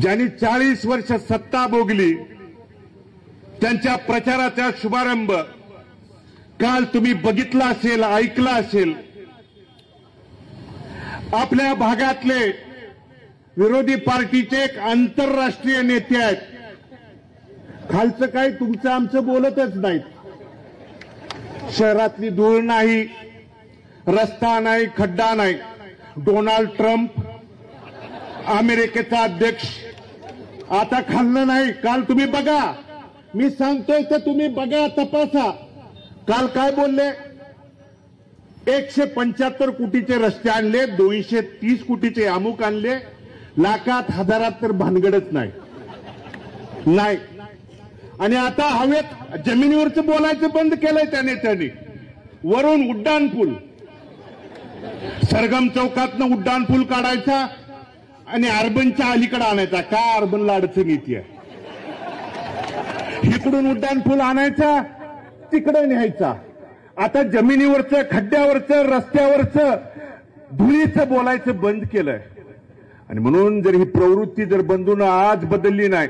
ज्यांनी 40 वर्ष सत्ता भोगली त्यांच्या प्रचाराचा शुभारंभ काल तुम्ही बघितला असेल, ऐकला असेल. आपल्या भागातले विरोधी पार्टीचे एक आंतरराष्ट्रीय नेते आहेत. खालचं काय तुमचं आमचं बोलतच नाहीत. शहरातली धूळ नाही, रस्ता नाही, खड्डा नाही. डोनाल्ड ट्रम्प अमेरिकेचा अध्यक्ष आता खाल्लं नाही. काल तुम्ही बघा, मी सांगतोय तर तुम्ही बघा, तपासा. काल काय बोलले? 175 कोटीचे रस्ते आणले, 230 कोटीचे अमुक आणले, लाखात हजारात तर भानगडच नाही. आणि आता हवेत जमिनीवरचं बोलायचं बंद केलंय त्या नेत्यांनी. वरून उड्डाण पूल, सरगम चौकातनं उड्डाण पूल काढायचा आणि अर्बनच्या अलीकडे आणायचा. का अर्बनला अडचण येते? इकडून उड्डाण पूल आणायचा, तिकडे न्यायचा. आता जमिनीवरचं, खड्ड्यावरचं, रस्त्यावरचं, धुळीचं बोलायचं बंद केलंय. आणि म्हणून जर ही प्रवृत्ती जर बंधून आज बदलली नाही,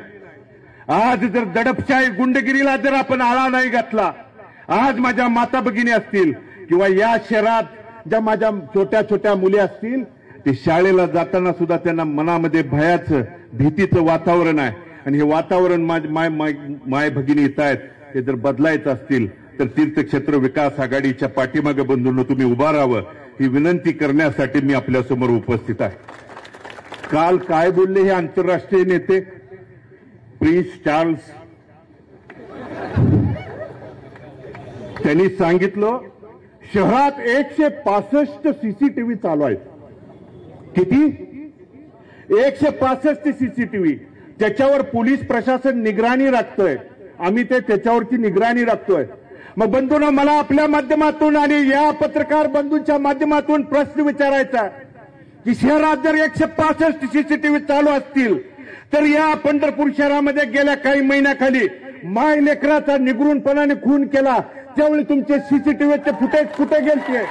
आज जर दडपशाही गुंडगिरीला जर आपण आळा नाही घातला, आज माझ्या माता भगिनी असतील किंवा या शहरात ज्या माझ्या छोट्या छोट्या मुली असतील, ते शाळेला जाताना सुद्धा त्यांना मनामध्ये भयाचं, भीतीचं वातावरण आहे. आणि हे वातावरण माय भगिनी येत आहेत, हे जर बदलायचं असतील तर तीर्थक्षेत्र विकास आघाडीच्या पाठीमागे बंधूंनो तुम्ही उभा राहावं, ही विनंती करण्यासाठी मी आपल्यासमोर उपस्थित आहे. काल काय बोलले हे आंतरराष्ट्रीय नेते? प्रिन्स चार्ल्स त्यांनी सांगितलं शहरात 165 सीसीटीव्ही चालू आहेत. किती? 165 सीसीटीव्ही. त्याच्यावर पोलीस प्रशासन निगराणी राखतोय. आम्ही त्याच्यावरची निगराणी राखतोय. मग बंधूंनो, मला आपल्या माध्यमातून आणि या पत्रकार बंधूंच्या माध्यमातून प्रश्न विचारायचा की शहरात जर 165 सीसीटीव्ही चालू असतील तर या पंढरपूर शहरामध्ये गेल्या काही महिन्याखाली माय लेकराचा निगरूनपणाने खून केला, त्यावेळी तुमचे सीसीटीव्हीचे फुटेज कुठे गेलते?